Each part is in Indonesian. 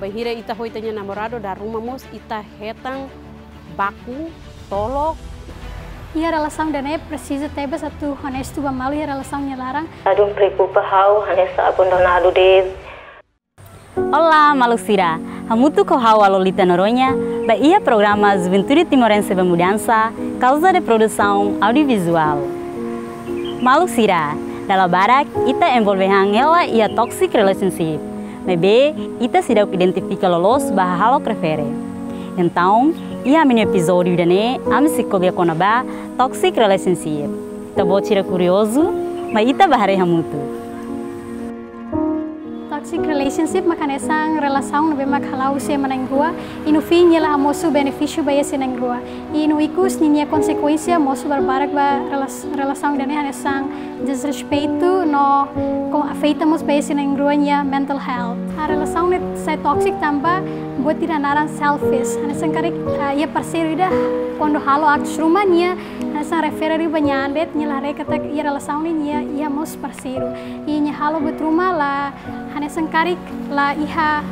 bahira ita hoitanya namorado da rumah mos ita hetang baku tolok. E a relação da NEP precisa ter satu honesto malu e a relação larang. Não preocupa how hanessa abandonado de. Olá, Malucira. Hamutu ko hawa Lolita Noronha, ba ia programa Juventude Timorense ba Mudança, causa de produção audiovisual. Malucira, dalam barak ita envolve ela ia toxic relationship. Mebe ita tidak identifica lolos bah halo prefere. Então, ia mini episódio dane ami sikobia konaba toxic relationship. Ita bocira curioso, mas ita bahare hamutu. Toxic relationship makanesang relação nabe makhalau se manangrua e no fim ela amosu benefício ba esse nangrua e no ikus ninya consequência mosu barbarak ba relação dane hanesang desrespeito no com afetamos ba esse nangrua nya mental health a relação net sai toxic tamba buat tidak naran selfish hanesang karik ia parceiro ida quando halo atos rumania hanesang refere ri banyandet nya lare kata ia relação nya ia mos parceiro e nya halo buat rumah la hanesang karik la iha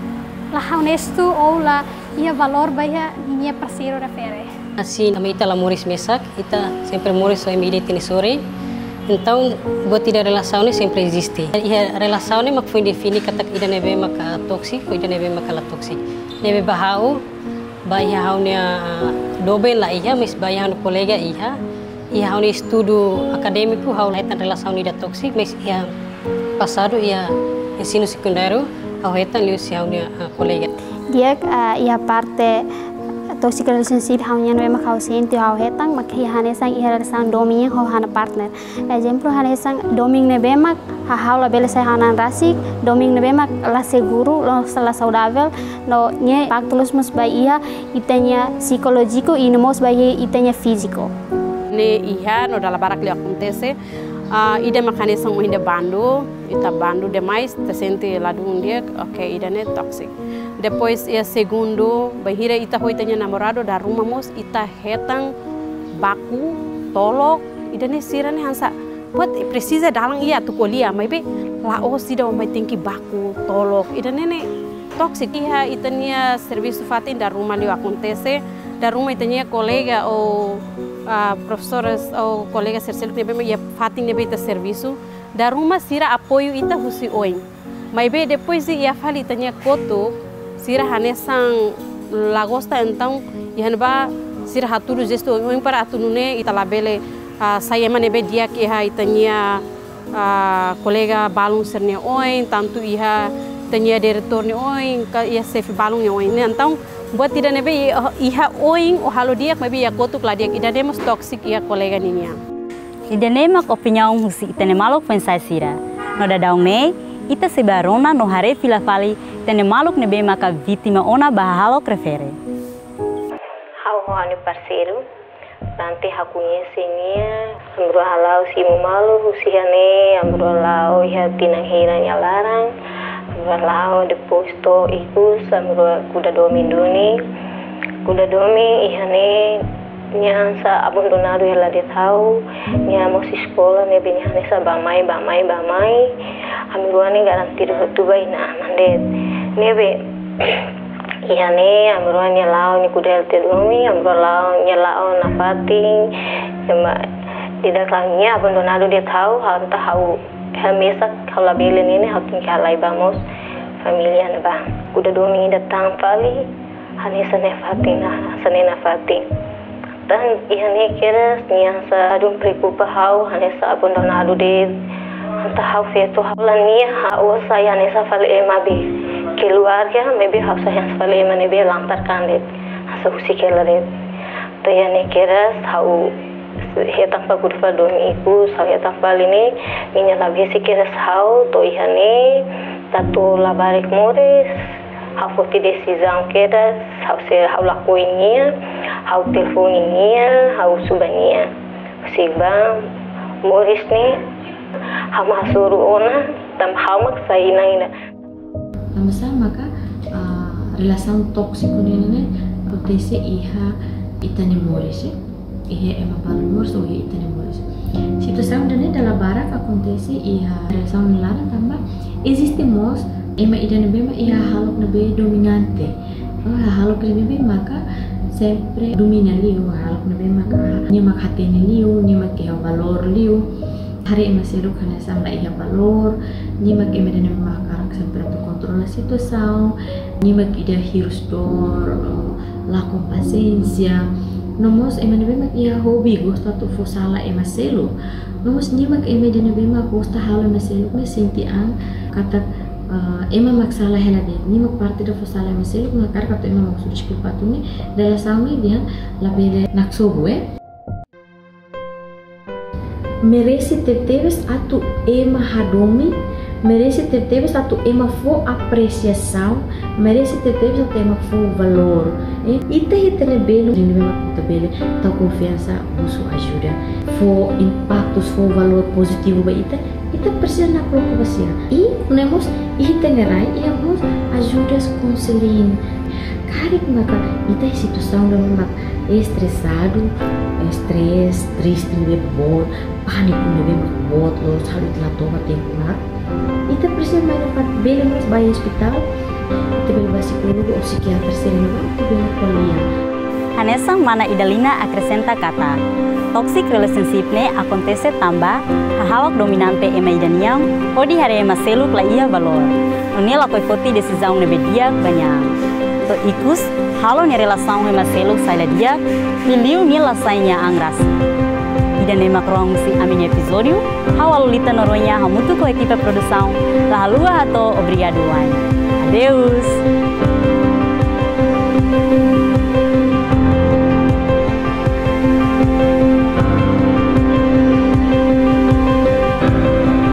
la honesto ou la iha valor bahia minha parceiro refere. Assim, kami ita la muris mesak, ita sempre muris so immediate ni sore. Então, buat tidak relação sempre existe. Iha relação mak foi defini kata ida nebe maka toxic, ko ida nebe maka la toxic. Nebe bahau, bahia haunya dobe la iha, mis bahia hau kolega iha. Iha hau ni estudo akademiku hau laitan relação ni da toxic, mas iha passado iha ensino secundário, ao retan liu si haunya kolega. Dia ia parte toxic relationship haunya no emak hau senti hau hetang mak hane sang ia sang doming hau hana partner. Exemplo hane sang doming ne bemak hau la bele sai hanan rasik, doming ne bemak la seguro, la saudável, no nye pactulus mas bai ia itanya psicológico e no mos bai itanya físico. Ne iha no dalam barak li acontece ida makane sang uhinda bando ita bando demais te sente ladun dia okay ida ne toxic depois ia segundo bahira ita hoitanya namorado da rumah mos ita hetang baku tolok ida ne sirane hansa buat precisa dalang ia tu kolia maybe la o sida mai tingki baku tolok ida ne toxic iha itania serviço fatin da rumah li acontece da rumah itania colega ou professoras ou colegas terceiro que nebe ia fatin nebe ita serviço da rumah sira apoio ita husi oi mas be depois ia fali tanya koto sira hanesang lagosta então ia ba sira haturu gesto oi para atunune ita labele saya nebe dia que ha itanya colega balun serne oi tanto ia tanya diretor ne oi ia chef balun ne oi então buat tidak nebe iha oing o halo dia maybe ya kotuk lah dia ida demos toxic ia kolega ninya ida nemak opinião husi itane maluk pensai sira no da daung ne ita sebarona no hare fila fali itane maluk nebe maka vítima ona bahalo prefere Hau hani parceiro nanti aku conhecenia amro halau si malu husiane amro halau iha tinang hiranya larang Walau depois to ikus amro kuda domi ihane nyansa abandonado ela de tau nya mos escola ne bini hane sa bamai amro ani garantir tu bai na mandet nebe ihane amro ani lao ni kuda te domi amro lao nya lao na pating sama tidak langnya abandonado de tau hanta hau Hamesa kalau belen ini hakin kalai bamos familia neba kuda domi datang pali hanesa nefatina sanena fatin dan ihane keras niasa adun preocupa hau hanesa abandonado de anta hau feto halania hau saya hanesa fale emabi keluarga maybe hau saya fale emane be lantar kandet asa usikelaret to ihane keras hau hetang pa kurfa domi iku saya tak balini minya labi sikira hau to ihane tato labarik mores hau foti decisão keras hau se hau lakuinia hau telefoninia hau subania siba mores ni hau masuru ona tam hau mak saina Masa maka relação tóxico nele acontece iha itane mores Ihe ema palmos ou ihe itane mores situação dele dalam barak acontece iha relação larang tambah existe mos ema idane bema ia halok na be dominante. Halok na be maka sempre domina liu, halok na be maka nyemak hatene liu, nyemak ia valor liu. Hari ema seluk kana sang la ia valor, nyemak ema dane maka sempre tu kontrol a situação, nyemak ida hirus dor, la paciência. Nomos ema dane bema ia hobi gosta tu fosala ema selu. Nomos nyemak ema dane bema gosta halo ema selu me senti ang kata ema maksala hela de ni mak parte da fosala mesel ngakar kata ema maksud desculpa tuni dala sauni dia la bele naksogue merece ter teves atu ema hadomi, merece ter teves atu ema fo apreciação, merece ter teves atu ema fo valor. Ita ne belo ni ema tabele ta confiança busu ajuda fo impactos fo valor positivo ba ita precisa na preocupação e nemos tengerai iamos ajudas conselhin kari maka ita situação da mak estressado stress triste nebe bot pânico nebe bot lo salut la toma temporar ita precisa mais dapat bela mas vai hospital ita bela psicólogo ou psiquiatra sereno ita bela kolia. Hanessa mana idalina acrescenta kata toxic relationship ne acontece tambah halok dominante ema idaniang odi hare ema seluk la ia valor unila koi koti decisão ne bedia banyak to ikus halo ne relação ema seluk saila dia miliu ni la sainya angrasi idane makrong si amin episódio hawalulita noronya hamutu ko equipe produção la halua hato obrigado wan adeus.